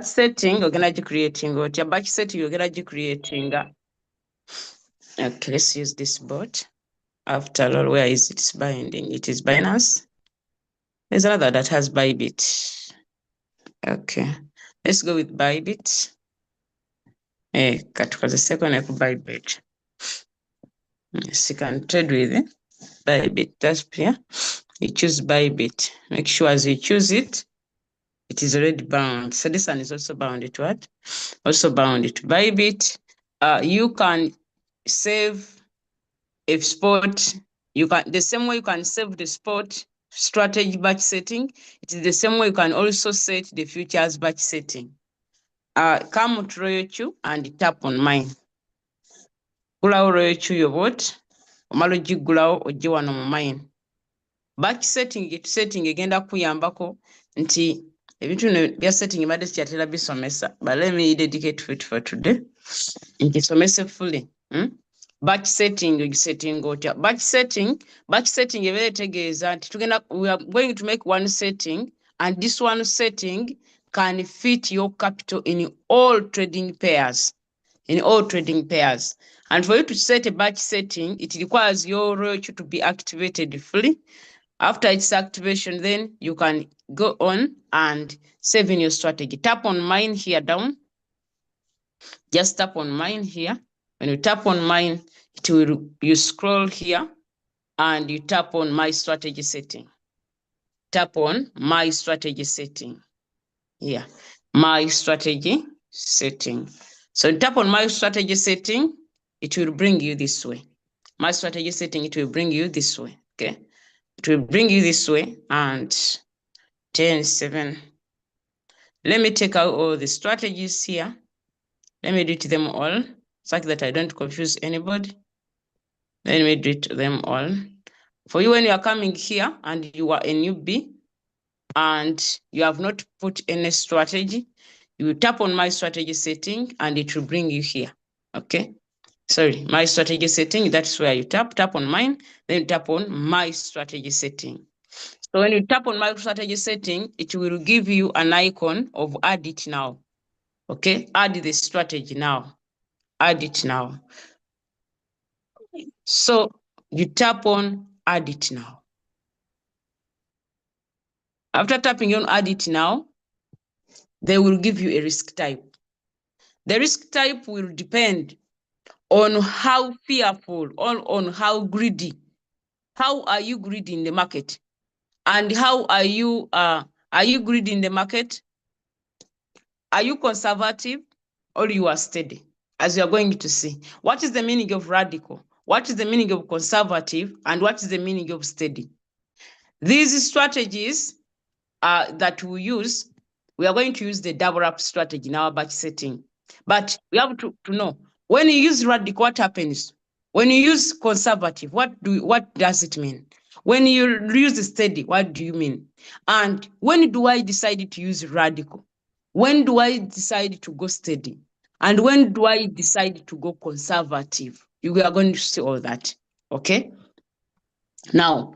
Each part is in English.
setting ogenda creating otya batch setting ogenda creating. Okay, let's use this bot. After all, where is its binding? It is Binance. There's another that has Bybit. Okay, let's go with Bybit. Katukaze second ku Bybit. Yes, you can trade with it. Bybit. That's here. You choose Bybit. Make sure as you choose it, it is already bound. So this one is also bound to what? Also bound to Bybit. You can save a spot. You can the same way you can save the spot strategy batch setting. It is the same way you can also set the futures batch setting. Come to Royochu and tap on mine. Gulawo Royochu your bot. Omalo gigulawo ojje wano mu mine. Batch setting egenda kuyambako nti ebintu bya setting ibadde sikyatera bisomesa, but let me dedicate it for today. Nkisomese fully. Batch setting ogisetting otya. Batch setting ebeera etegeeza nti we are going to make one setting, and this one setting can fit your capital in all trading pairs. And for you to set a batch setting, it requires your Royochu to be activated fully. After its activation, then you can go on and save in your strategy. Tap on mine here down. Just tap on mine here. When you tap on mine, you scroll here and you tap on my strategy setting. Tap on my strategy setting. Here, my strategy setting. So tap on my strategy setting, it will bring you this way. My strategy setting, it will bring you this way. Okay. It will bring you this way, and 10, 7. Let me take out all the strategies here. Let me do it to them all, such that I don't confuse anybody. Let me do it to them all. For you, when you are coming here and you are a newbie and you have not put any strategy, you will tap on my strategy setting and it will bring you here. Okay. Sorry, my strategy setting, that's where you tap on mine, then tap on my strategy setting. So when you tap on my strategy setting, it will give you an icon of add it now. Okay, add the strategy now. Add it now. So you tap on add it now. After tapping on add it now, they will give you a risk type. The risk type will depend on how fearful or on how greedy. How are you greedy in the market? And how are you greedy in the market? Are you conservative or you are steady? As you are going to see, what is the meaning of radical? What is the meaning of conservative? And what is the meaning of steady? These strategies that we use, we are going to use the double up strategy in our batch setting. But we have to know, when you use radical, what happens? When you use conservative, what does it mean? When you use steady, what do you mean? And when do I decide to use radical? When do I decide to go steady? And when do I decide to go conservative? You are going to see all that, okay? Now,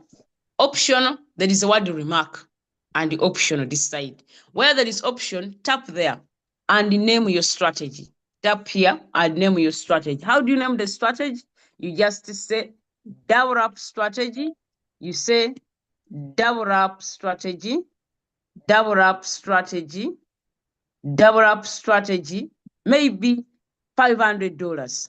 optional, there is a word remark, and the optional this side. Where there is option, tap there and name your strategy. Tap here and name your strategy. How do you name the strategy? You just say double up strategy. You say double up strategy, double up strategy, double up strategy, maybe $500.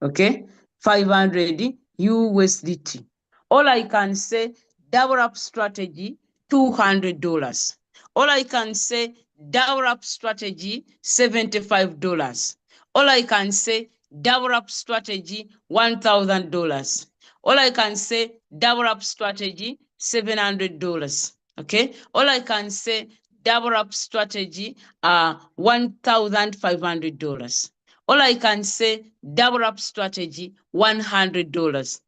Okay, 500 USDT. All I can say, double up strategy, $200. All I can say, double up strategy, $75. All I can say, double up strategy, $1,000. All I can say, double up strategy, $700. Okay, all I can say, double up strategy, $1,500. All I can say, double up strategy, $100.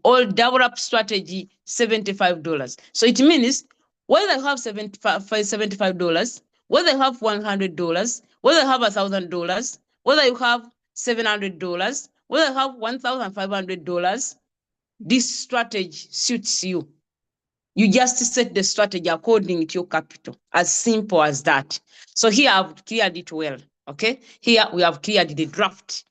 Or double up strategy, $75. So it means whether you have $75, whether you have $100, whether you have $1,000, whether you have $700, whether you have $1,500, this strategy suits you. You just set the strategy according to your capital, as simple as that. So here I've cleared it well, okay? Here we have cleared the draft.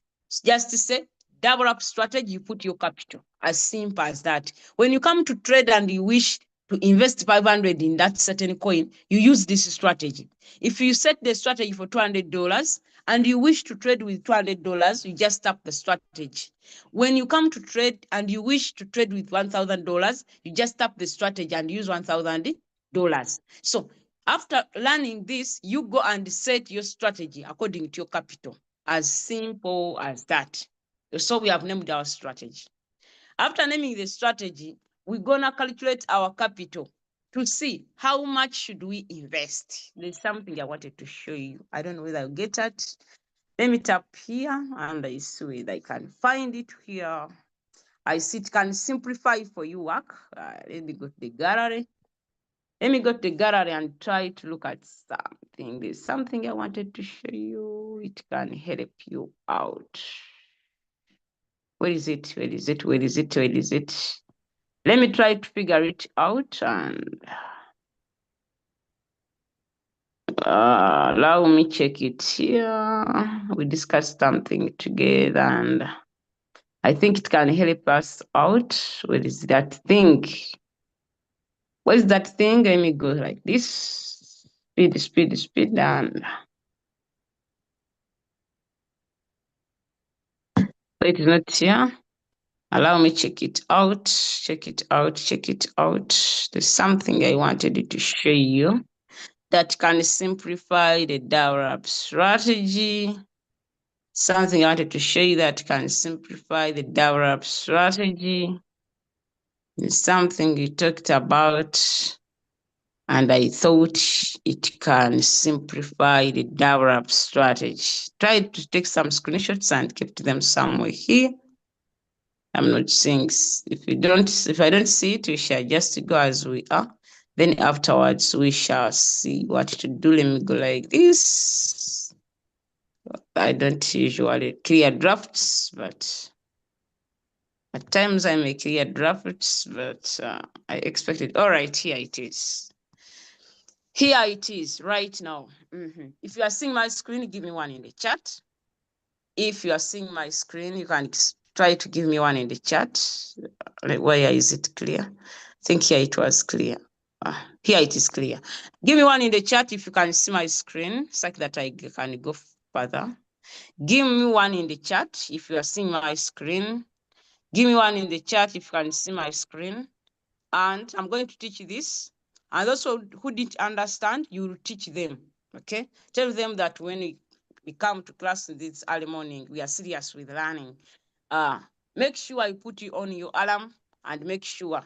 Just to say, double up strategy, you put your capital, as simple as that. When you come to trade and you wish to invest 500 in that certain coin, you use this strategy. If you set the strategy for $200 and you wish to trade with $200, you just tap the strategy. When you come to trade and you wish to trade with $1,000, you just tap the strategy and use $1,000. So after learning this, you go and set your strategy according to your capital, as simple as that. So we have named our strategy. After naming the strategy, we're gonna calculate our capital to see how much should we invest. There's something I wanted to show you. I don't know whether I'll get it. Let me tap here and I see whether I can find it here. I see it can simplify for you work. Let me go to the gallery. Let me go to the gallery and try to look at something. There's something I wanted to show you. It can help you out. Where is it? Where is it? Where is it? Where is it? Let me try to figure it out and allow me check it here. We discussed something together and I think it can help us out. Where is that thing? What is that thing? Let me go like this. Speed, speed, speed, and so it is not here. Allow me check it out. Check it out. Check it out. There's something I wanted to show you that can simplify the develop strategy. Something I wanted to show you that can simplify the develop strategy. It's something we talked about, and I thought it can simplify the develop strategy. Try to take some screenshots and keep them somewhere here. I'm not seeing. If I don't see it, we shall just go as we are. Then afterwards, we shall see what to do. Let me go like this. I don't usually clear drafts, but at times I may clear drafts, but I expect it. All right, here it is. Here it is right now. If you are seeing my screen, give me one in the chat. If you are seeing my screen, you can try to give me one in the chat. Where is it clear? I think here it was clear. Here it is clear. Give me one in the chat if you can see my screen, so that I can go further. Give me one in the chat if you are seeing my screen. Give me one in the chat if you can see my screen. And I'm going to teach you this. And those who didn't understand, you will teach them. Okay? Tell them that when we come to class this early morning, we are serious with learning. Make sure I put you on your alarm and make sure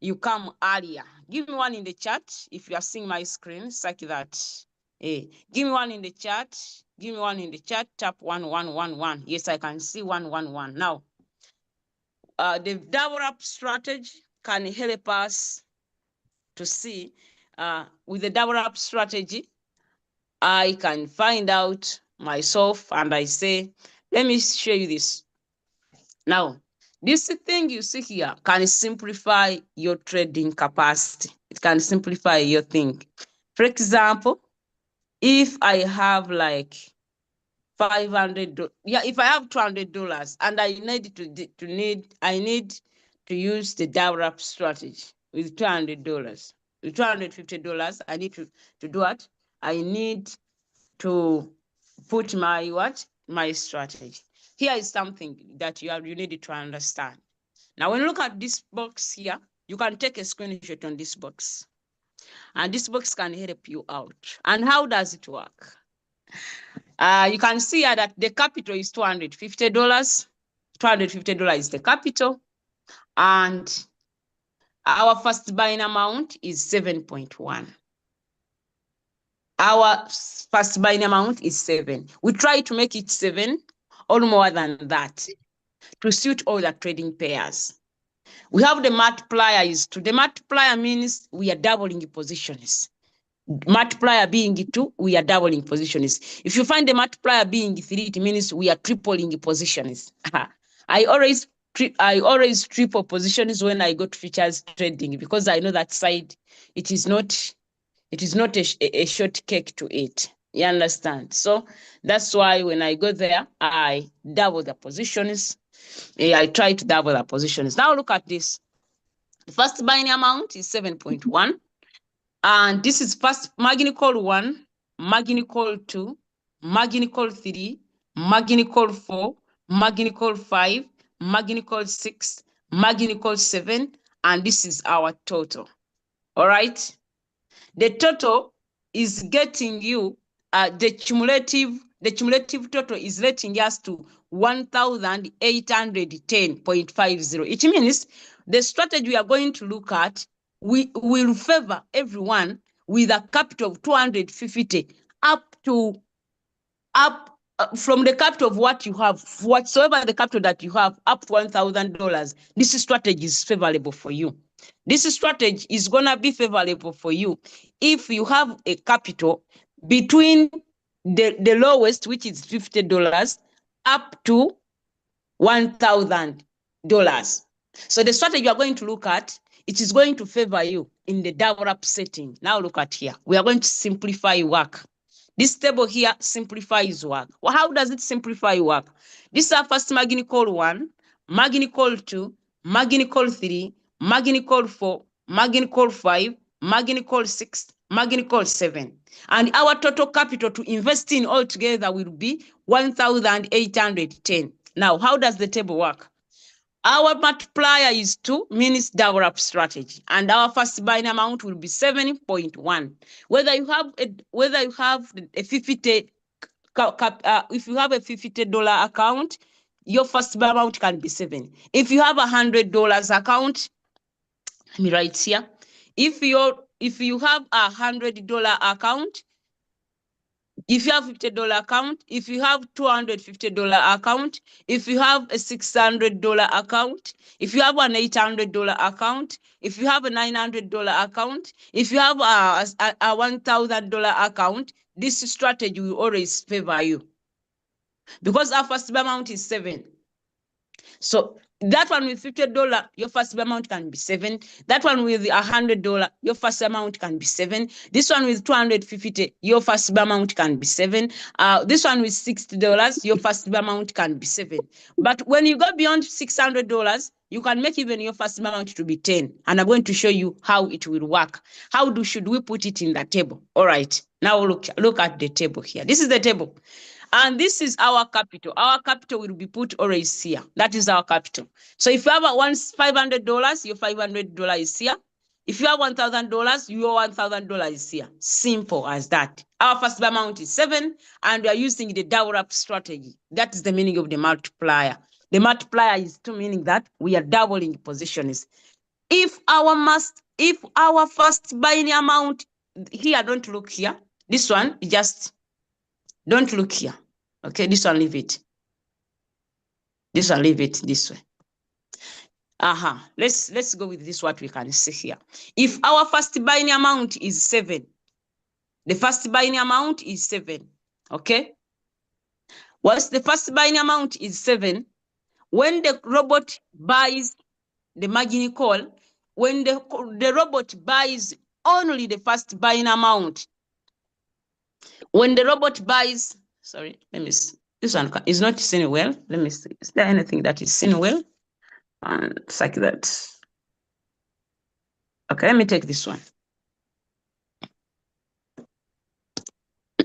you come earlier. Give me one in the chat if you are seeing my screen, like that. Give me one in the chat. Give me one in the chat. Tap 1111. Yes, I can see 111. Now, the develop strategy can help us to see with the develop strategy, I can find out myself and I say, let me show you this. Now, this thing you see here can simplify your trading capacity. It can simplify your thing. For example, if I have like $500, if I have $200 and I need to use the develop strategy with $200. With $250, I need to do what? I need to put my strategy. Here is something that you need to understand. Now, when you look at this box here, you can take a screenshot on this box. And this box can help you out. And how does it work? You can see here that the capital is $250. $250 is the capital. And our first buying amount is 7.1. Our first buying amount is 7. We try to make it 7 or more than that to suit all the trading pairs. We have the multiplier is 2. The multiplier means we are doubling positions. Multiplier being 2, we are doubling positions. If you find the multiplier being 3, it means we are tripling positions. I always always triple positions when I go to futures trading, because I know that side, it is not a short cake to eat. You understand? So that's why when I go there, I double the positions. I try to double the positions. Now look at this. The first buying amount is 7.1. And this is first margin call 1, margin call 2, margin call 3, margin call 4, margin call 5, margin call 6, margin call 7, and this is our total. All right? The total is getting you the cumulative total is letting us to 1,810.50. It means the strategy we are going to look at, we will favor everyone with a capital of 250 up from the capital of what you have, whatsoever the capital that you have, up to $1,000. This strategy is favorable for you. This strategy is going to be favorable for you if you have a capital between the lowest, which is $50, up to $1,000. So the strategy you are going to look at, it is going to favor you in the double up setting. Now look at here. We are going to simplify work. This table here simplifies work. Well, how does it simplify work? This is our first margin call 1, margin call 2, margin call 3, margin call 4, margin call 5, margin call 6, margin call 7. And our total capital to invest in altogether will be 1,810. Now, how does the table work? Our multiplier is 2, means double up strategy, and our first buying amount will be 7.1. Whether you have a 50, if you have a $50 account, your first buy amount can be 7. If you have $100 account, let me write here. If you have $100 account, if you have $50 account, if you have $250 account, if you have a $600 account, if you have an $800 account, if you have a $900 account, if you have a $1,000 account, this strategy will always favor you, because our first amount is 7. So that one with $50, your first amount can be 7. That one with $100, your first amount can be 7. This one with $250, your first amount can be 7. This one with $60, your first amount can be 7. But when you go beyond $600, you can make even your first amount to be 10. And I'm going to show you how it will work. Should we put it in the table? All right. Now look at the table here. This is the table. And this is our capital. Our capital will be put always here. That is our capital. So if you have $500, your $500 is here. If you have $1,000, your $1,000 is here. Simple as that. Our first amount is 7, and we are using the double up strategy. That is the meaning of the multiplier. The multiplier is 2, meaning that we are doubling positions. If our first buying amount here, don't look here. This one, just don't look here. Okay, this one, leave it. This one, leave it this way. Let's go with this, what we can see here. If our first buying amount is 7, the first buying amount is 7. Okay? Once the first buying amount is 7, when the robot buys the margin call, when the robot buys only the first buying amount, when the robot buys, sorry, let me see. This one is not seen well. Let me see. Is there anything that is seen well? And it's like that. Okay, let me take this one.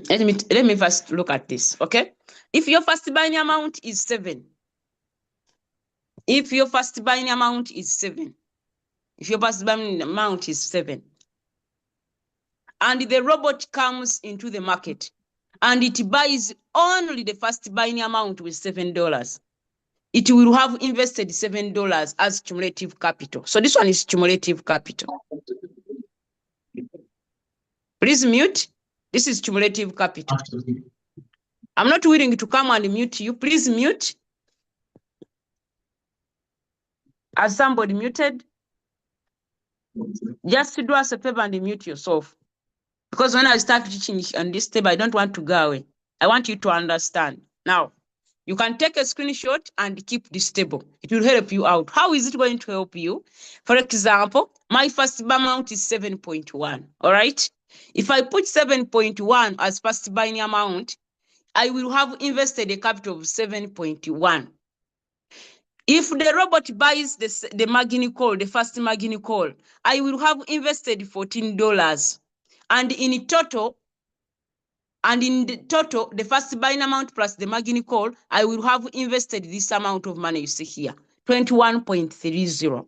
Let me first look at this. Okay, if your first buying amount is 7, if your first buying amount is 7, if your first buying amount is 7, and the robot comes into the market and it buys only the first buying amount with $7, it will have invested $7 as cumulative capital. So this one is cumulative capital. Please mute. This is cumulative capital. I'm not willing to come and mute you. Please mute. Has somebody muted? Just do us a favor and mute yourself. Because when I start teaching on this table, I don't want to go away. I want you to understand. Now, You can take a screenshot and keep this table. It will help you out. How is it going to help you? For example, my first amount is 7.1. All right. If I put 7.1 as first buying amount, I will have invested a capital of 7.1. If the robot buys the margin call, the first margin call, I will have invested $14. And in total, the first buying amount plus the margin call, I will have invested this amount of money you see here, 21.30.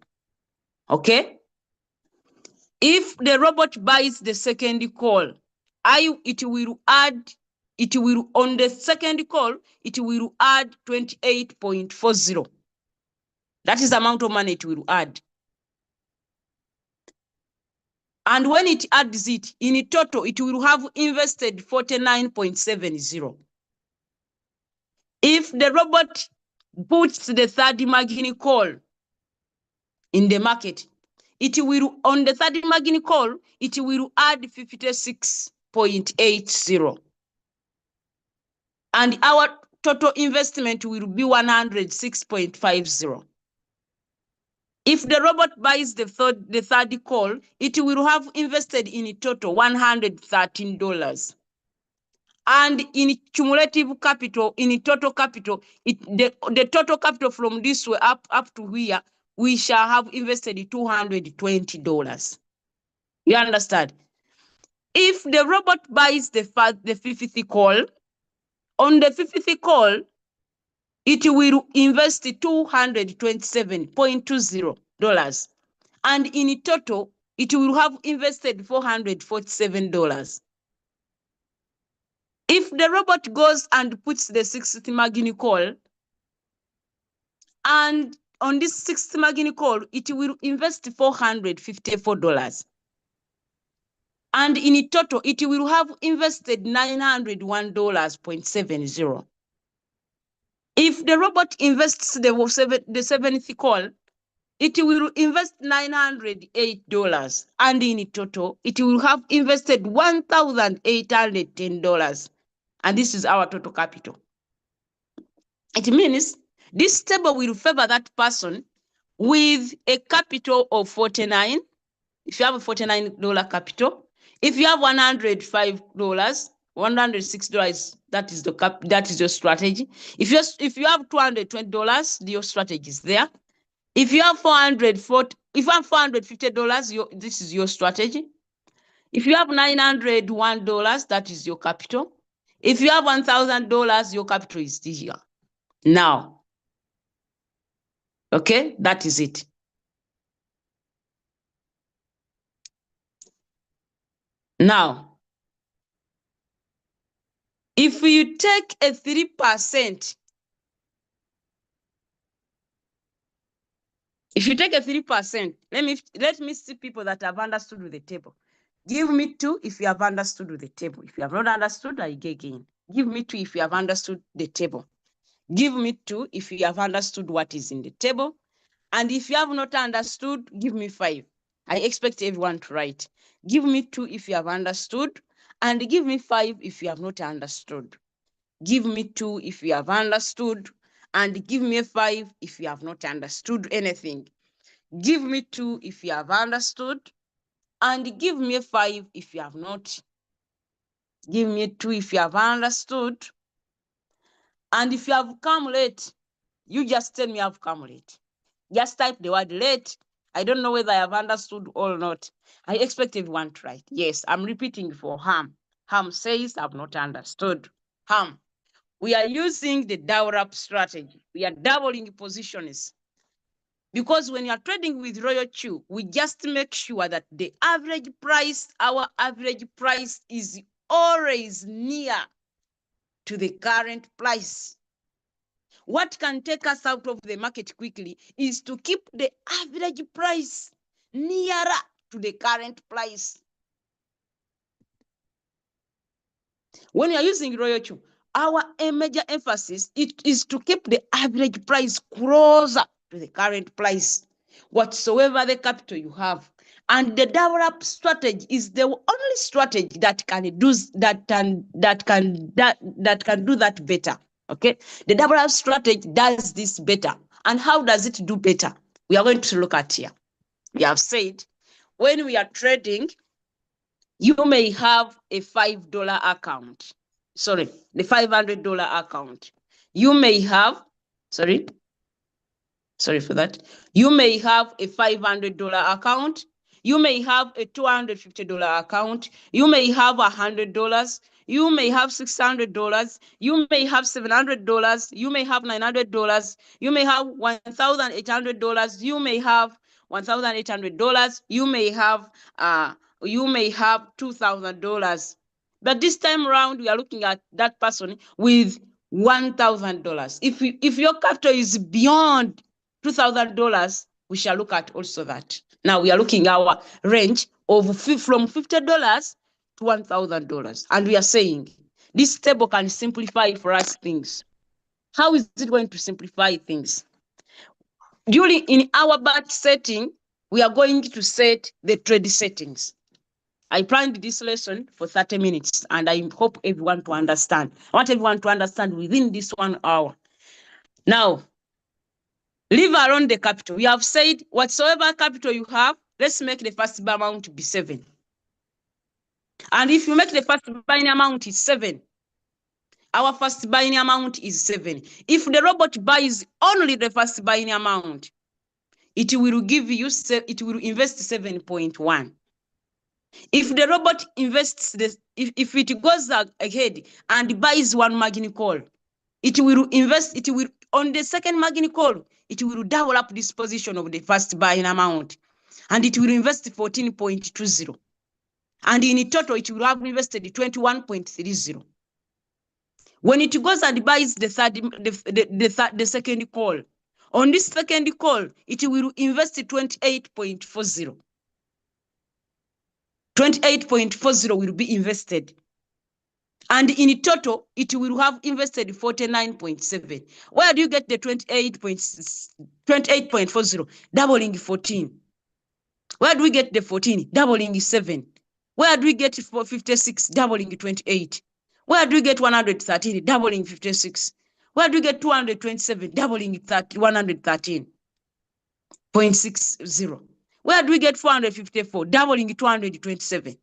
Okay? If the robot buys the second call, on the second call, it will add 28.40. That is the amount of money it will add. And when it adds it, in total, it will have invested 49.70. If the robot puts the third margin call in the market, it will, on the third margin call, it will add 56.80. And our total investment will be 106.50. If the robot buys the third call, it will have invested in total $113. And in cumulative capital, in total capital, the total capital from this way up to here, we shall have invested $220. You understand? If the robot buys the fifth call, on the fifth call, it will invest $227.20. And in total, it will have invested $447. If the robot goes and puts the sixth margin call, and on this sixth margin call, it will invest $454. And in total, it will have invested $901.70. If the robot invests the seventh call, it will invest $908. And in total, it will have invested $1,810. And this is our total capital. It means this table will favor that person with a capital of 49. If you have a $49 capital, if you have $105, $106, that is your strategy. If you have $220, your strategy is there. If you have $450, this is your strategy. If you have $901, that is your capital. If you have $1,000, your capital is here. Now, okay, that is it. Now, if you take a 3%, if you take a 3%, let me see people that have understood with the table. Give me 2 if you have understood with the table. If you have not understood, I get again. Give me 2 if you have understood the table. Give me 2 if you have understood what is in the table. And if you have not understood, give me 5. I expect everyone to write. Give me 2 if you have understood, and give me 5 if you have not understood. Give me 2 if you have understood, and give me 5 if you have not understood anything. Give me 2 if you have understood, and give me 5 if you have not. Give me 2 if you have understood. And if you have come late, you just tell me I've come late. Just type the word late. I don't know whether I have understood or not. I expect everyone to write. Yes, I'm repeating for Ham. Ham says I've not understood. Ham, we are using the double up strategy. We are doubling positions. Because when you are trading with Royal Chew, we just make sure that the average price, our average price is always near to the current price. What can take us out of the market quickly is to keep the average price nearer to the current price. When you are using Royal Chew, our major emphasis is to keep the average price closer to the current price, whatsoever the capital you have. And the double up strategy is the only strategy that can do that better. Okay, the double up strategy does this better. And how does it do better? We are going to look at here. We have said when we are trading, you may have a $5 account. Sorry, the $500 account. You may have, sorry for that. You may have a $500 account. You may have a $250 account. You may have $100. You may have $600. You may have $700. You may have $900. You may have $1,800. You may have $1,800. You may have $2,000. But this time around, we are looking at that person with $1,000. If your capital is beyond $2,000, we shall look at also that. Now we are looking at our range of from $50 to $1,000. And we are saying this table can simplify for us things. How is it going to simplify things? In our batch setting, we are going to set the trade settings. I planned this lesson for 30 minutes, and I hope everyone to understand. I want everyone to understand within this 1 hour. Now, leave around the capital. We have said whatsoever capital you have, let's make the first buy amount be 7. And if you make the first buying amount is 7, our first buying amount is 7. If the robot buys only the first buying amount, it will give you, it will invest 7.1. If the robot invests this, if it goes ahead and buys one margin call, it will invest, it will on the second margin call, it will double up this position of the first buying amount, and it will invest 14.20. And in total, it will have invested 21.30. When it goes and buys the second call, on this second call, it will invest 28.40. 28.40 will be invested. And in total, it will have invested 49.7. Where do you get the 28.40? Doubling 14. Where do we get the 14? Doubling 7. Where do we get 56? Doubling 28. Where do we get 113? Doubling 56. Where do we get 227? Doubling 113.60. Where do we get 454? Doubling 227.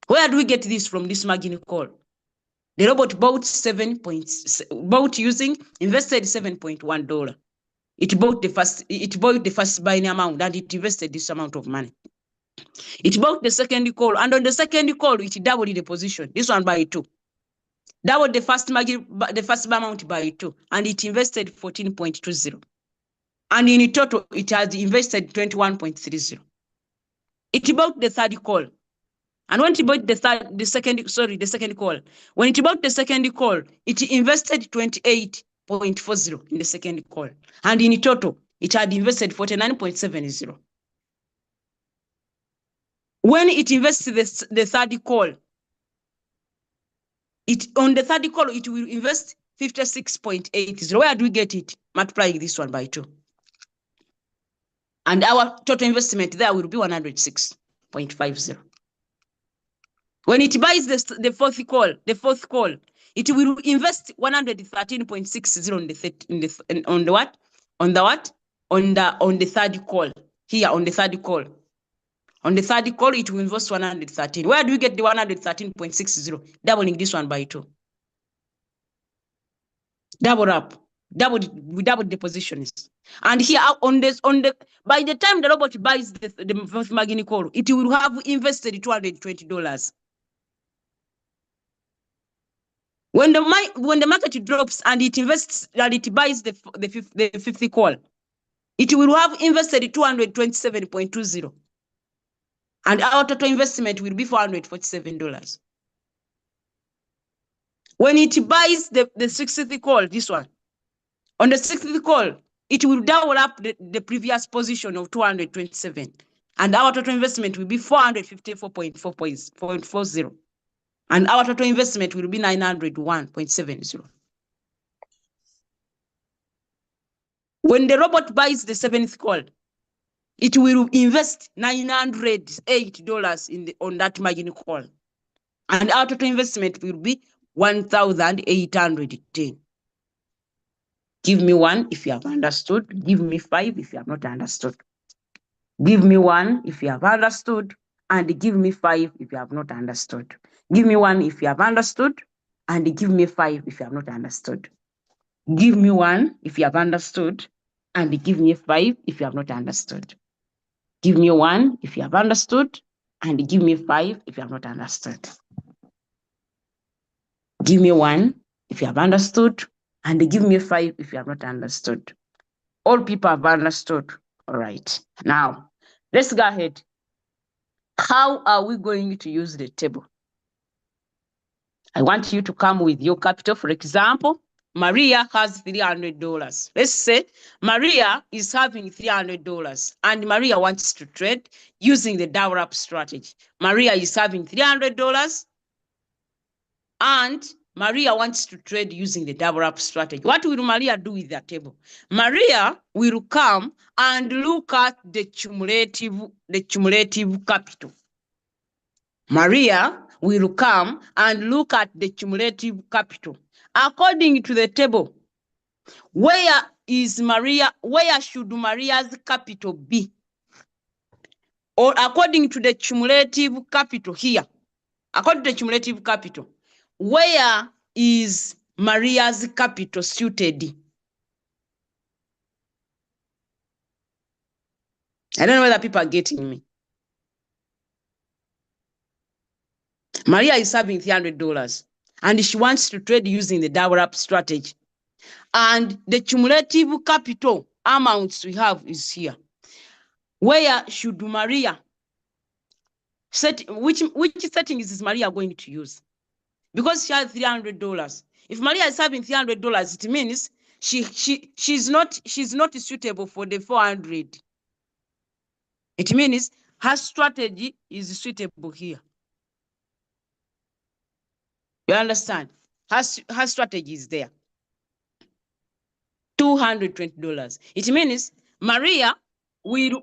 Where do we get this from, this margin call? The robot bought invested $7.1. It bought the first buying amount, and it invested this amount of money. It bought the second call, and on the second call, it doubled the position. This one by 2. Doubled the first buy amount by 2, and it invested 14.20. And in total, it has invested 21.30. It bought the third call. And when it bought the second call, when it bought the second call, it invested 28.40 in the second call. And in total, it had invested 49.70. When it invests the third call, on the third call, it will invest 56.80. Where do we get it? Multiplying this one by 2. And our total investment there will be 106.50. When it buys the fourth call, it will invest 113.60 on the third call. Here on the third call. On the third call, it will invest 113. Where do we get the 113.60? Doubling this one by 2. Double up. We doubled the positions. And here by the time the robot buys the first margin call, it will have invested $220. When the market drops and it invests and it buys the fifth call, it will have invested $227.20. And our total investment will be $447. When it buys the sixth call, this one, on the sixth call, it will double up the previous position of 227. And our total investment will be 454.40. And our total investment will be 901.70. When the robot buys the seventh call, it will invest $908 on that margin call. And our total investment will be 1,810. Give me 1 if you have understood. Give me 5 if you have not understood. Give me 1 if you have understood, and give me 5 if you have not understood. Give me 1 if you have understood, and give me 5 if you have not understood. Give me 1 if you have understood, and give me 5 if you have not understood. Give me 1 if you have understood, and give me 5 if you have not understood. Give me 1 if you have understood, and give me 5 if you have not understood. All people have understood. All right. Now, let's go ahead. How are we going to use the table? I want you to come with your capital. For example, Maria has $300. Let's say Maria is having $300 and Maria wants to trade using the double up strategy. Maria is having $300 and Maria wants to trade using the double up strategy. What will Maria do with that table? Maria will come and look at the cumulative capital. Maria will come and look at the cumulative capital. According to the table, where should Maria's capital be? Or according to the cumulative capital here, according to the cumulative capital, where is Maria's capital suited? I don't know whether people are getting me. Maria is having $300 and she wants to trade using the double up strategy. And the cumulative capital amounts we have is here. Where should Maria set, which settings is Maria going to use? Because she has $300. If Maria is having $300, it means she's not suitable for the 400. It means her strategy is suitable here. You understand? Her strategy is there. $220. It means Maria will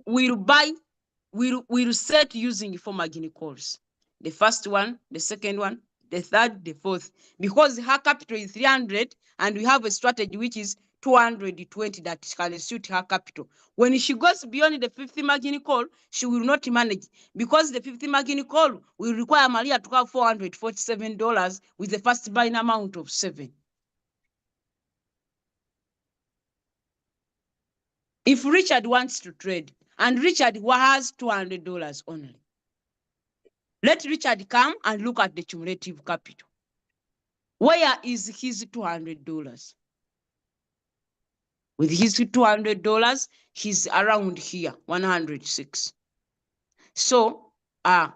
set using 4 margin calls. The first one, the second one, the third, the fourth. Because her capital is 300 and we have a strategy which is 220 that can suit her capital. When she goes beyond the 50 margin call, she will not manage because the 50 margin call will require Maria to have $447 with the first buying amount of 7. If Richard wants to trade and Richard has $200 only, let Richard come and look at the cumulative capital. Where is his $200? With his $200, he's around here, 106. So that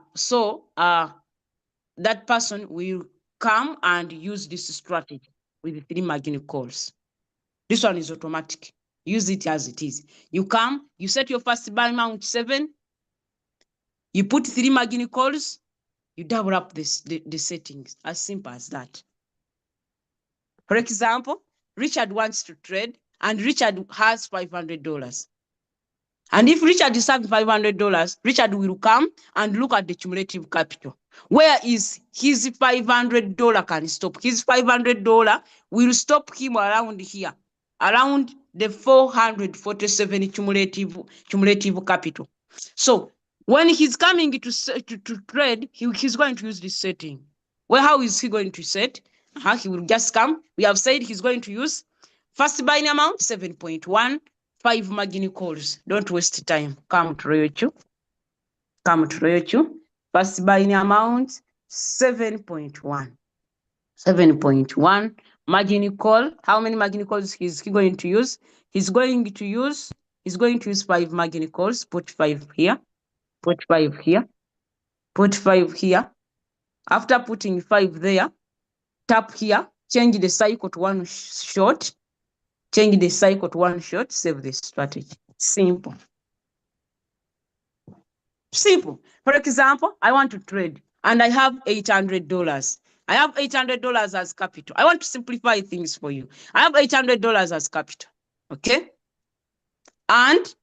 person will come and use this strategy with 3 margin calls. This one is automatic. Use it as it is. You come, you set your first buy amount 7, you put 3 margin calls, you double up the settings. As simple as that. For example, Richard wants to trade and Richard has $500. And if Richard is having $500, Richard will come and look at the cumulative capital. Where is his $500 can stop? His $500 will stop him around here, around the 447 cumulative capital. So when he's coming to trade, he's going to use this setting. Well, how is he going to set? He will just come. We have said he's going to use first buying amount 7.1, 5 margin calls. Don't waste time. Come to Ryochu. Come to Ryochu. First buying amount 7.1. 7.1 margin call. How many margin calls is he going to use? He's going to use 5 margin calls. Put 5 here. Put 5 here. Put 5 here. After putting 5 there, tap here, change the cycle to 1 short. Change the cycle to 1 short, save the strategy. Simple. Simple. For example, I want to trade and I have $800. I have $800 as capital. I want to simplify things for you. I have $800 as capital. Okay? And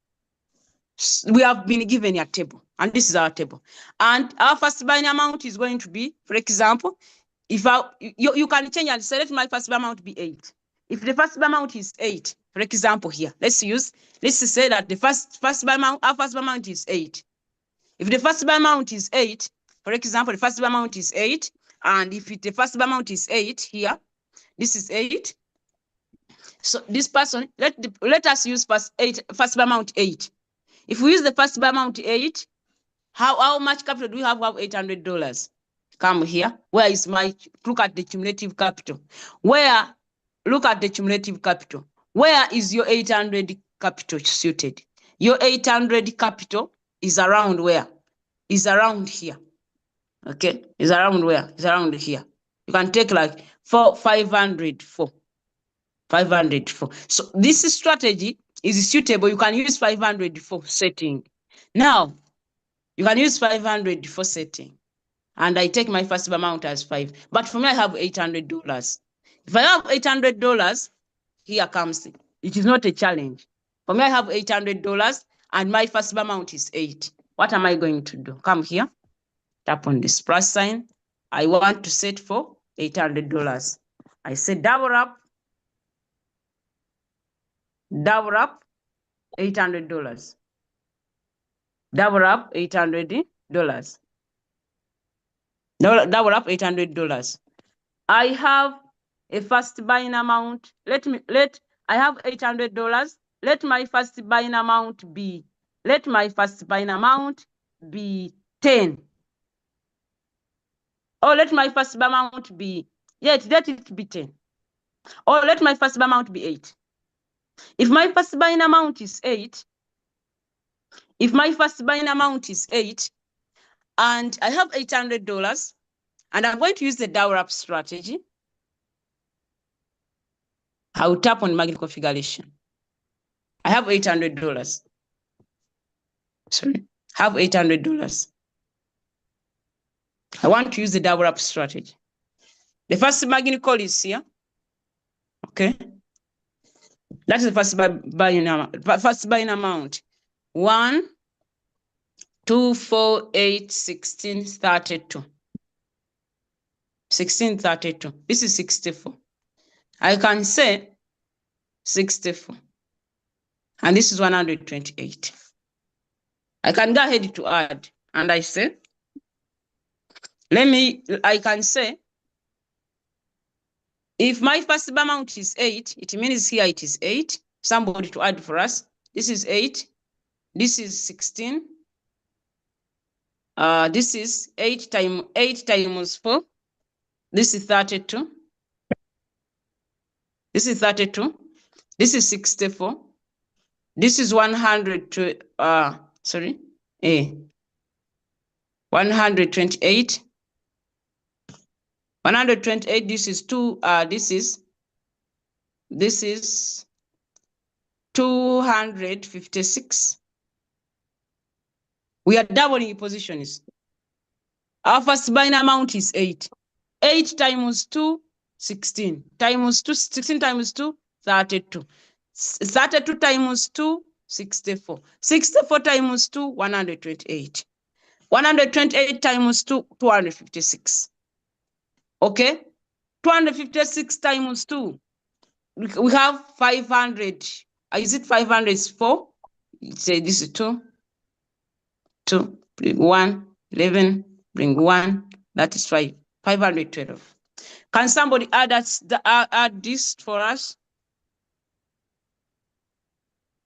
we have been given a table. And this is our table. And our first buying amount is going to be, for example, if you can change and say, let my first amount be 8. If the first amount is 8, for example, here, let's say that the first amount, our first amount is 8. If the first amount is 8, for example, the first amount is 8, and if the first amount is 8 here, this is 8. So this person, let us use first amount 8. If we use the first amount 8, how much capital do we have? We have $800. Come here. Where is look at the cumulative capital. Look at the cumulative capital. Where is your 800 capital suited? Your 800 capital is around where? Is around here. Okay, is around where? Is around here. You can take like 504. So this strategy is suitable. You can use 504 setting. Now, you can use 504 setting. And I take my first amount as 5. But for me, I have $800. If I have $800, here comes it. It is not a challenge. For me, I have $800 and my first amount is 8. What am I going to do? Come here, tap on this plus sign. I want to set for $800. I say double up $800. Double up $800. Double up $800. I have a first buying amount. I have $800. Let my first buying amount be 10. Or let my first amount be, let it be 10. Or let my first amount be 8. If my first buying amount is 8, and I have $800, and I'm going to use the double up strategy, I will tap on margin configuration. I have $800. Sorry, have $800. I want to use the double up strategy. The first margin call is here. Okay. That's the first buying amount. 1, 2, 4, 8, 16, 32. 1632. This is 64. I can say 64. And this is 128. I can go ahead to add. And I say, I can say, if my first amount is 8, it means here it is 8. Somebody to add for us. This is 8. This is 16. This is 8 times 4. This is 32. This is 32. This is 64. This is 128. 128. 128. This is 2. This is 256. We are doubling positions. Our first buying amount is 8. 8 times 2, 16. Times 2, 16 times 2, 32. 32 times 2, 64. 64 times 2, 128. 128 times 2, 256. Okay? 256 times 2. We have 500. Is it 500 is 4? Say this is 2. 2, bring 1, 11, bring 1. That is 5. 512. Can somebody add this for us?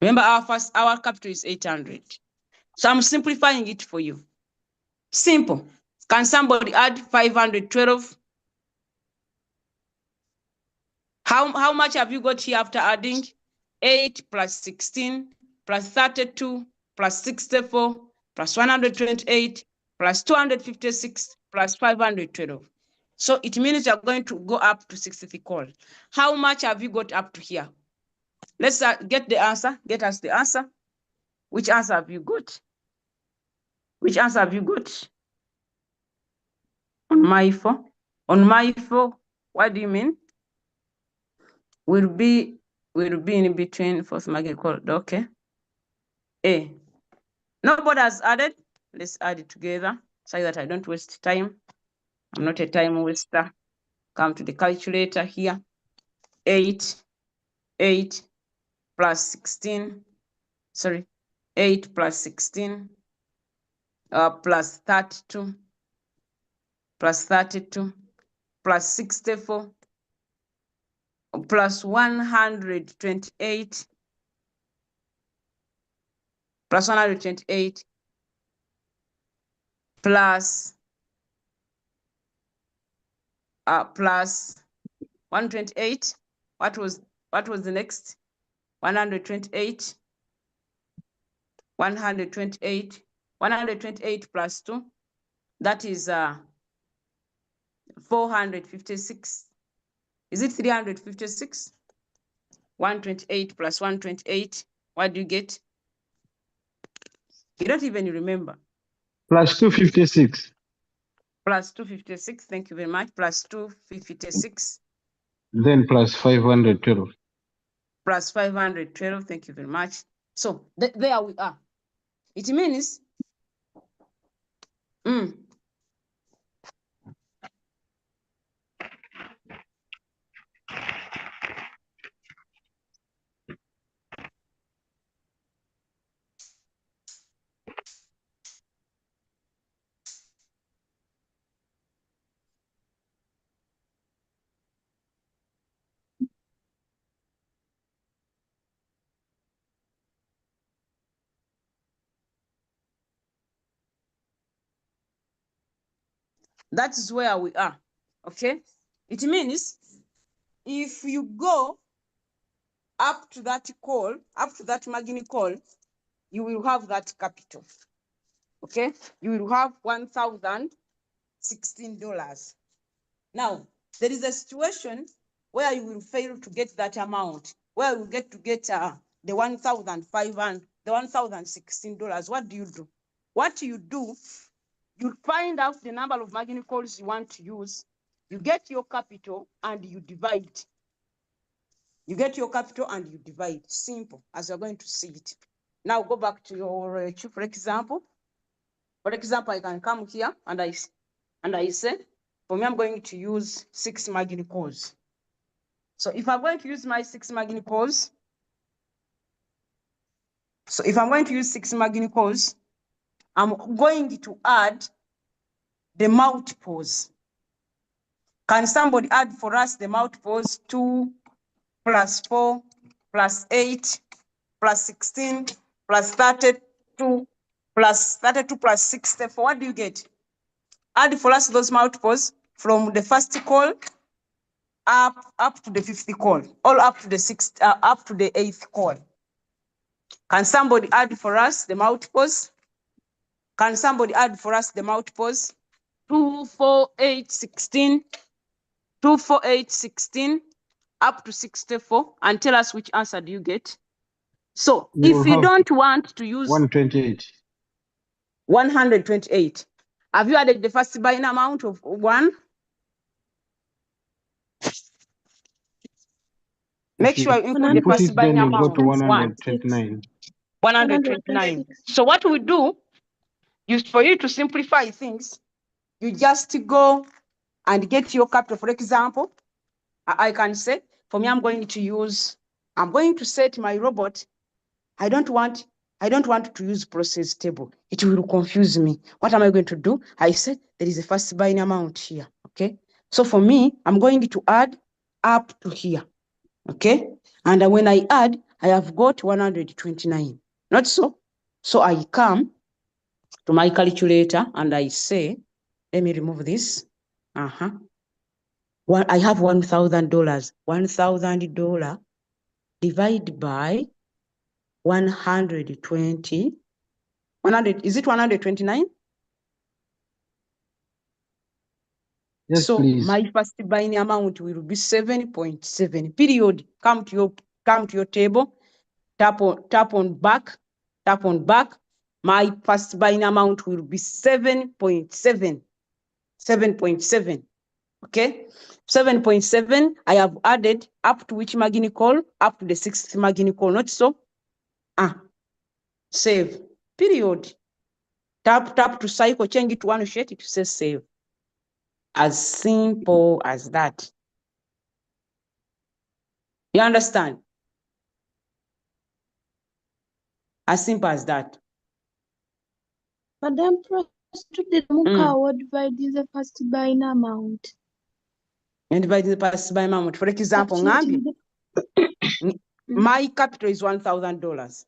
Remember, our capital is 800. So I'm simplifying it for you. Simple. Can somebody add 512? How much have you got here after adding? 8 plus 16 plus 32 plus 64 plus 128 plus 256 plus 512. So it means you're going to go up to 64. How much have you got up to here? Let's get the answer. Get us the answer. Which answer have you got? Which answer have you got? On my 4. On my 4, what do you mean? Will be in between fourth margin call. Okay. A. Nobody has added. Let's add it together so that I don't waste time. I'm not a time waster. Come to the calculator here. 8 plus 16, sorry, 8 plus 16, plus 32, plus 32, plus 64, plus 128, plus 128, plus 128. What was the next? 128. 128. 128 plus 2. That is 456. Is it 356? 128 plus 128. What do you get? You don't even remember. Plus 256. Plus 256. Thank you very much. Plus 256. Then plus 512. Plus 512. Thank you very much. So there we are. It means that is where we are. Okay. It means if you go up to that call, up to that margin call, you will have that capital. Okay. You will have $1,016. Now, there is a situation where you will fail to get that amount, where you get the $1,500, the $1,016. What do you do? What you do, you find out the number of margin calls you want to use. You get your capital and you divide. You get your capital and you divide. Simple, as you're going to see it. Now go back to your for example. For example, I can come here and I say, for me, I'm going to use 6 margin calls. So if I'm going to use my 6 margin calls, I'm going to add the multiples. Can somebody add for us the multiples? 2 plus 4 plus 8 plus 16 plus 32 plus 64. What do you get? Add for us those multiples from the first call up to the 5th call, or up to the 8th call. Can somebody add for us the multiples? Can somebody add for us the multiples? 2, 4, 8, 16, 2, 4, 8, 16, up to 64, and tell us which answer do you get. So if you don't want to use 128. 128, have you added the first buying amount of 1? Make sure you include the first buying amount. Go to 129. 129. So what we do is, for you to simplify things, you just go and get your capital. For example, I can say, for me, I'm going to set my robot. I don't want to use process table. It will confuse me. What am I going to do? I said there is a first buying amount here. Okay. So for me, I'm going to add up to here. Okay. And when I add, I have got 129. Not so. So I come to my calculator and I say, let me remove this. I have $1,000. $1,000 divided by 120. 100, is it 129? Yes, so please. My first buying amount will be 7.7. Period. Come to your table, tap on back. My first buying amount will be 7.7. 7.7. Okay. 7.7. I have added up to which margin call? Up to the 6th margin call. Not so. Save. Period. Tap to cycle, change it to one sheet, it says save. As simple as that. You understand? As simple as that. But then prostitute will divide the first buying amount. And divide the first buying amount. For example, my capital is $1,000.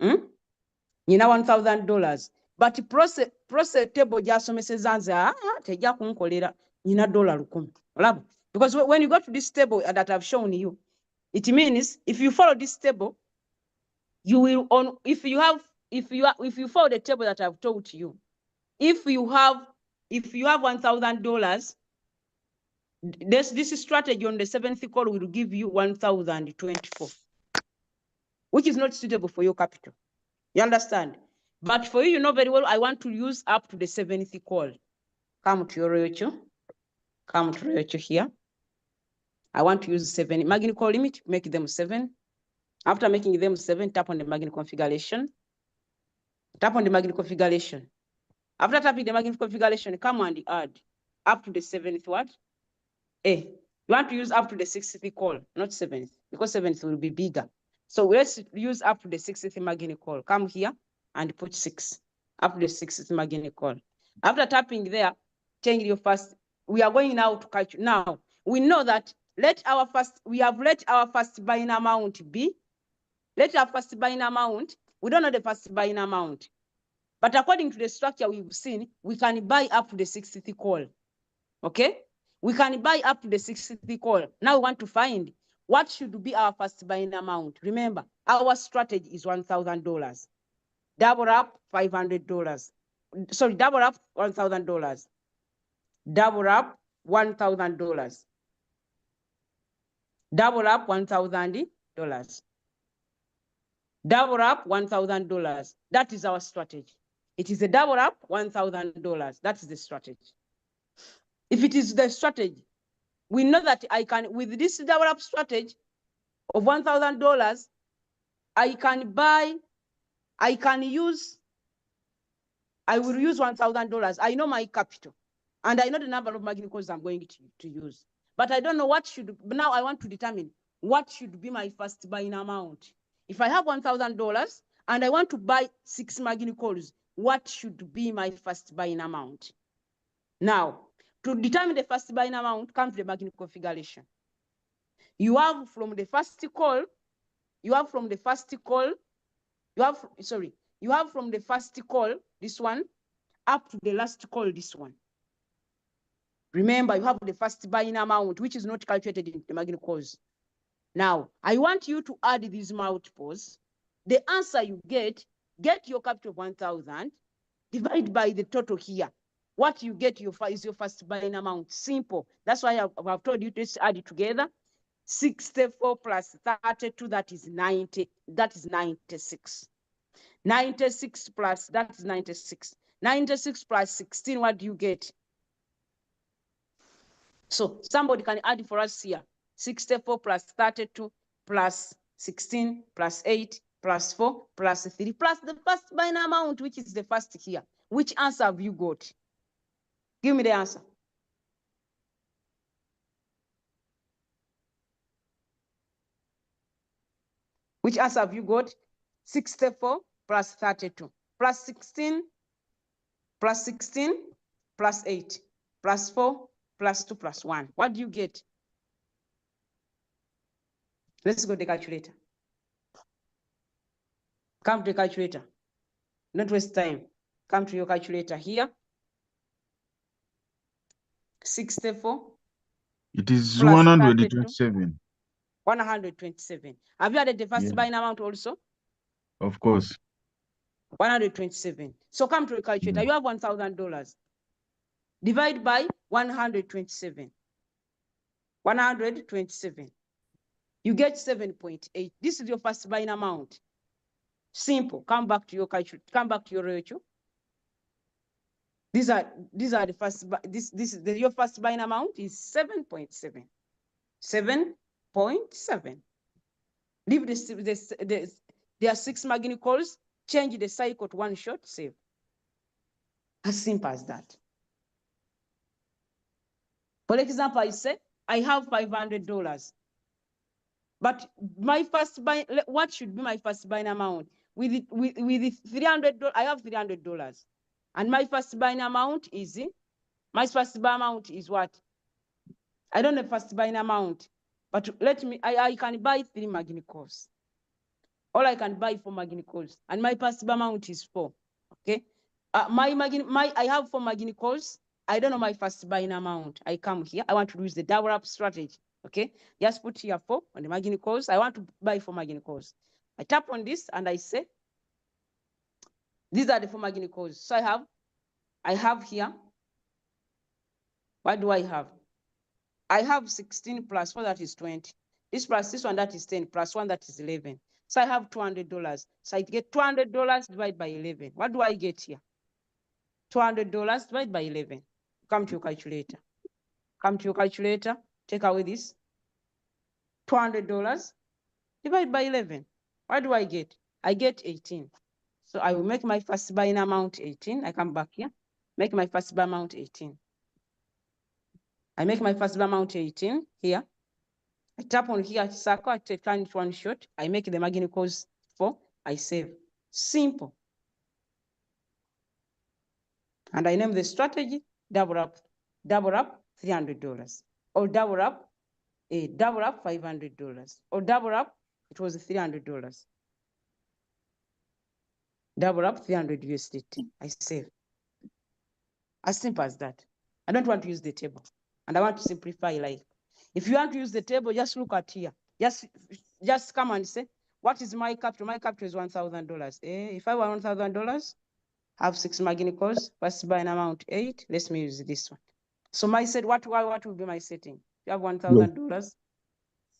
You know $1,000. But process table gyasomeseza nze tejja kunkolera nyina $100. Because when you go to this table that I've shown you, it means if you follow this table, you will if you follow the table that I've told you, if you have $1,000, this strategy on the 7th call will give you 1,024, which is not suitable for your capital. You understand? But for you, you know very well, I want to use up to the 7th call. Come to your ratio. Come to ratio here. I want to use 7 margin call limit, make them 7. After making them 7, tap on the margin configuration. Tap on the margin configuration. After tapping the margin configuration, come and add up to the 7th what? You want to use up to the 6th call, not 7th, because 7th will be bigger. So let's use up to the 6th margin call. Come here and put 6 up to the 6th margin call. After tapping there, change your first. We are going now to calculate. Now we know that we have let our first buying amount be. Let our first buying amount. We don't know the first buying amount, but according to the structure we've seen, we can buy up to the 6th call. Okay, we can buy up to the 6th call. Now we want to find what should be our first buying amount. Remember, our strategy is $1,000. Double up $500. Sorry, double up $1,000. Double up $1,000. Double up $1,000. Double up $1,000. That is our strategy. It is a double up $1,000. That is the strategy. If it is the strategy, we know that I can, with this double up strategy of $1,000, I will use $1,000. I know my capital, and I know the number of margin calls I'm going to use. But I don't know now I want to determine what should be my first buying amount. If I have $1,000 and I want to buy 6 margin calls, what should be my first buying amount? Now, to determine the first buying amount, come to the margin configuration. You have from the first call, this one, up to the last call, this one. Remember, you have the first buying amount, which is not calculated in the margin calls. Now, I want you to add these multiples. The answer you get your capital of 1,000, divide by the total here. What you get is your first buying amount. Simple. That's why I've told you to add it together. 64 plus 32, that is 90. That is 96. 96 plus, that is 96. 96 plus 16, what do you get? So somebody can add for us here. 64 plus 32 plus 16 plus 8 plus 4 plus 3 plus the first buying amount, which is the first here. Which answer have you got? Give me the answer. Which answer have you got? 64 plus 32 plus 16 plus 16 plus 8 plus 4 plus 2 plus 1. What do you get? Let's go to the calculator. Come to the calculator. Don't waste time. Come to your calculator here. 64. It is 127. 127. Have you added the first buying amount also? Of course. 127. So come to the calculator. You have $1,000. Divide by 127. 127. You get 7.8. This is your first buying amount. Simple. Come back to your calculator. Come back to your ratio. These are the first. Your first buying amount is 7.7. 7.7. Leave there are 6 margin calls. Change the cycle to 1 shot. Save. As simple as that. For example, I say I have $500, but my first buy, what should be my first buying amount? With $300, I have $300, and my first buying amount is what? I don't know first buying amount, but I can buy 3 margin calls. All I can buy 4 margin calls, and my first buy amount is 4. Okay, I have 4 margin calls. I don't know my first buying amount. I come here. I want to use the double up strategy. Okay, just put here 4 on the margin calls. I want to buy 4 margin calls. I tap on this and I say, these are the 4 margin calls. So I have here. What do I have? I have 16 plus 4, that is 20. This plus this one, that is 10, plus 1, that is 11. So I have $200. So I get $200 divided by 11. What do I get here? $200 divided by 11. Come to your calculator. Come to your calculator. Take away this. $200 divided by 11. What do I get? I get 18. So I will make my first buying amount 18. I come back here. Make my first buy amount 18. I make my first buy amount 18 here. I tap on here, circle, I turn it one shot. I make the margin calls 4. I save. Simple. And I name the strategy double up $300, or double up $500, or double up, it was $300. Double up 300 USDT. I save. As simple as that. I don't want to use the table, and I want to simplify life. If you want to use the table, just look at here. Just come and say, what is my capital? My capital is $1,000. If I want $1,000, have 6 margin calls, first buy an amount 8. Let me use this one. So my set, what will be my setting? You have $1,000.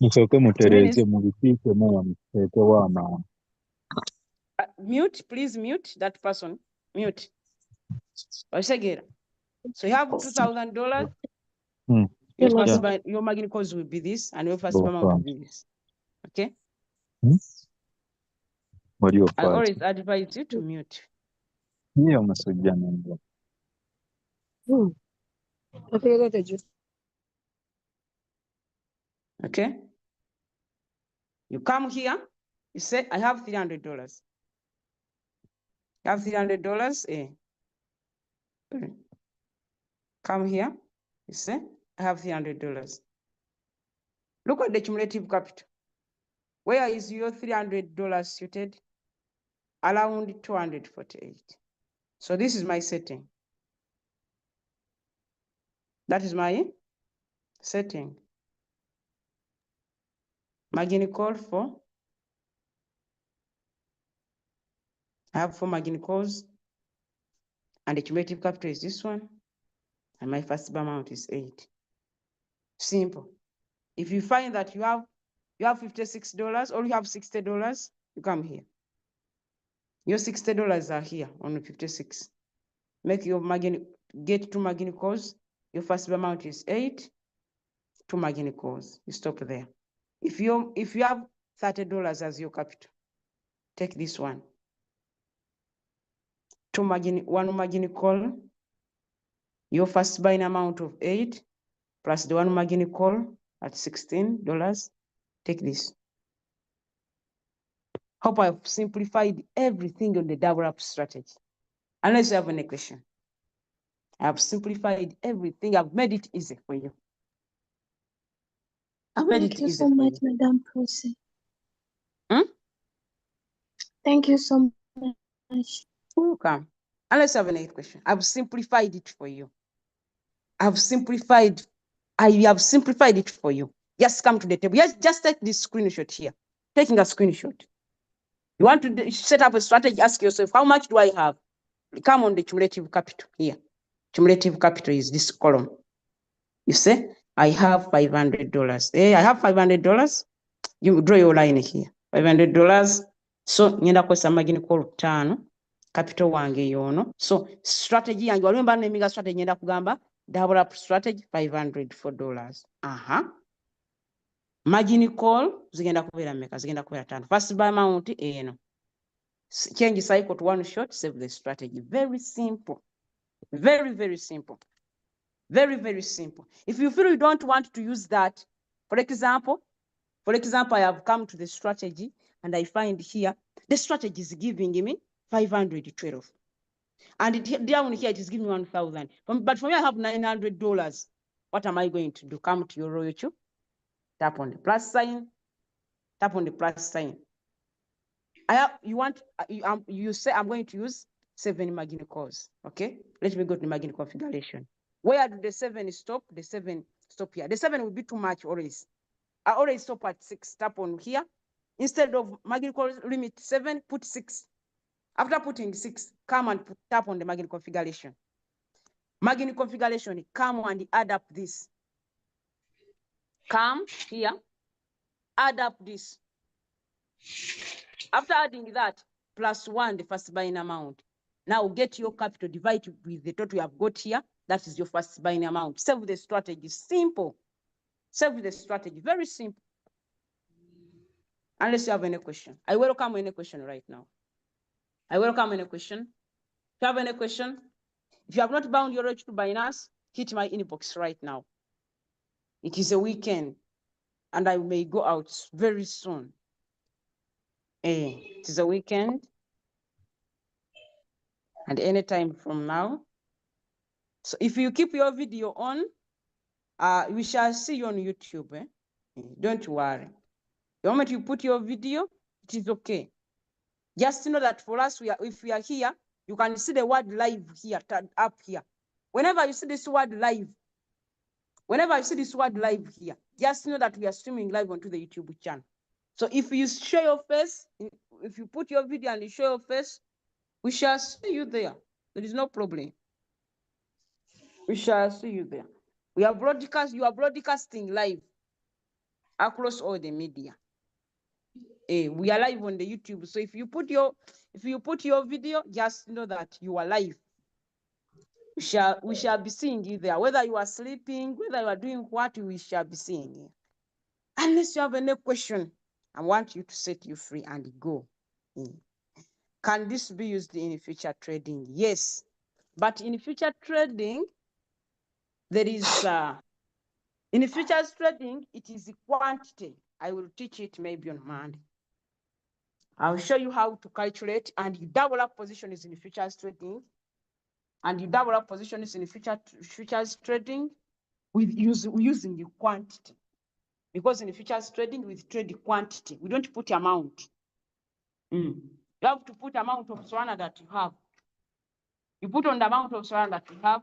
Musoke mutereze mubikike muwamuteke w'amaana. Mute, please mute that person. Mute. So you have $2,000. Your margin calls will be this, and your first amount will be this. Okay? I always advise you to mute. Yeah, musujja nendo. Okay? You come here, you say, I have $300. You have $300. Come here, you say, I have $300. Look at the cumulative capital. Where is your $300 suited? Around 248. So this is my setting. That is my setting. Margin call 4. I have 4 margin calls, and the cumulative capital is this one, and my first amount is 8. Simple. If you find that you have $56 or you have $60, you come here. Your $60 are here on 56. Make your margin, get 2 margin calls. Your first amount is 8. 2 margin calls. You stop there. If you have $30 as your capital, take this one. 1 margin call. Your first buying amount of 8 plus the 1 margin call at $16. Take this. Hope I've simplified everything on the double up strategy. Unless you have any question. I've simplified everything. I've made it easy for you. Thank you so much, Madam Prosi. Thank you so much. Welcome. Unless you have any question, I've simplified it for you. I have simplified it for you. Just come to the table. Just take this screenshot here. Taking a screenshot. You want to set up a strategy, ask yourself, how much do I have? Come on the cumulative capital here. Cumulative capital is this column. You say, I have $500. I have $500. You draw your line here. $500. So, nyenda kwa margin call 5. Capital wange yono. So, strategy yange walimba nemiga strategy nyenda kugamba double up strategy $504. Margin call zigenda kubeera meka, zigenda kubeera 5. First buy amount eno. Change cycle to one shot, save the strategy. Very simple. Very, very simple. Very, very simple. If you feel you don't want to use that, for example, I have come to the strategy and I find here, the strategy is giving me 512. And down here, it is giving me 1,000. But for me, I have $900. What am I going to do? Come to your royalty, tap on the plus sign, tap on the plus sign. You say I'm going to use 7 margin calls. Okay, let me go to the margin configuration. Where do the 7 stop? The 7 stop here. The 7 will be too much always. I always stop at 6. Tap on here. Instead of margin call limit 7, put 6. After putting 6, come and tap on the margin configuration. Margin configuration, come and add up this. Come here, add up this. After adding that, +1, the first buying amount. Now get your capital, divide with the total you have got here. That is your first buying amount. Save the strategy, simple. Save the strategy, very simple. Unless you have any question. I welcome any question right now. I welcome any question. If you have any question, if you have not bound your rate to Binance, hit my inbox right now. It is a weekend and I may go out very soon. It is a weekend and anytime from now. So if you keep your video on, we shall see you on YouTube. Don't worry. The moment you put your video, it is okay. Just know that for us, if we are here, you can see the word live here, up here. Whenever you see this word live, here, just know that we are streaming live onto the YouTube channel. So if you show your face, if you put your video and you show your face, we shall see you there. There is no problem. We shall see you there. You are broadcasting live across all the media. We are live on the YouTube. So if you put your video, just know that you are live. We shall be seeing you there. Whether you are sleeping, whether you are doing what, we shall be seeing you. Unless you have any question, I want you to set you free and go. Can this be used in future trading? Yes. But in future trading, there is in futures trading, it is quantity. I will teach it maybe on Monday. I'll show you how to calculate, and you double up positions in futures trading, and you double up positions in futures trading with using the quantity. Because in futures trading, we trade quantity. We don't put amount. You have to put amount of Solana that you have. You put on the amount of Solana that you have.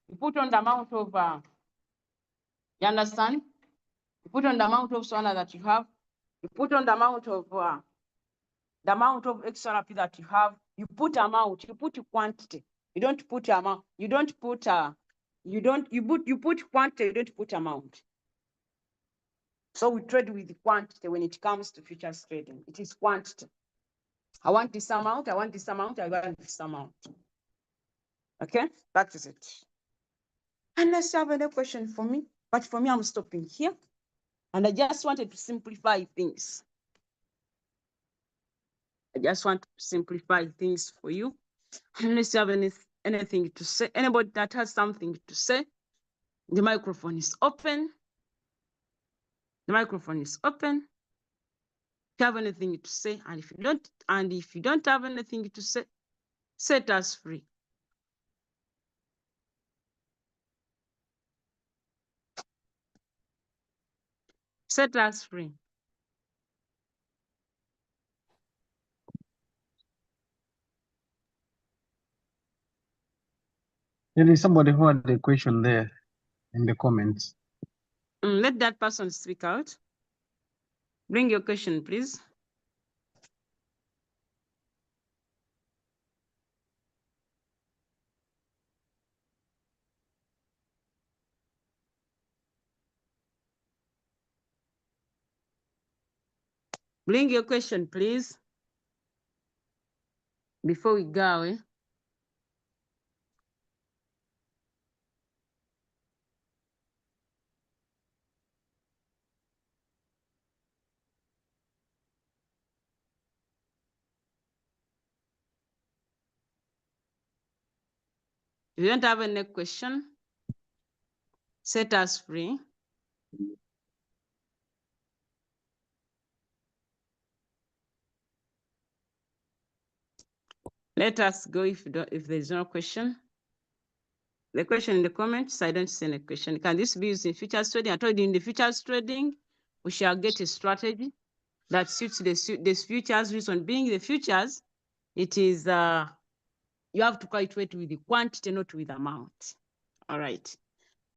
You put on the amount of, you understand? You put on the amount of Solana that you have. You put on the amount of XRP that you have. You put amount. You put quantity. You don't put amount. You don't put you put quantity. You don't put amount. So we trade with quantity when it comes to futures trading. It is quantity. I want this amount. I want this amount. I want this amount. Okay, that is it. Unless you have any question for me, but for me, I'm stopping here. And I just wanted to simplify things. I just want to simplify things for you. Unless you have anything to say, anybody that has something to say, the microphone is open. The microphone is open. If you have anything to say, and if you don't have anything to say, set us free. Set us free. There is somebody who had a question there in the comments. Let that person speak out. Bring your question, please. Bring your question, please. Before we go, If you don't have any question, Set us free. Let us go if there's no question. The question in the comments, I don't see any question. Can this be used in futures trading? I told you in the futures trading, we shall get a strategy that suits the futures. Reason being the futures, it is, you have to calculate with the quantity, not with amount. All right.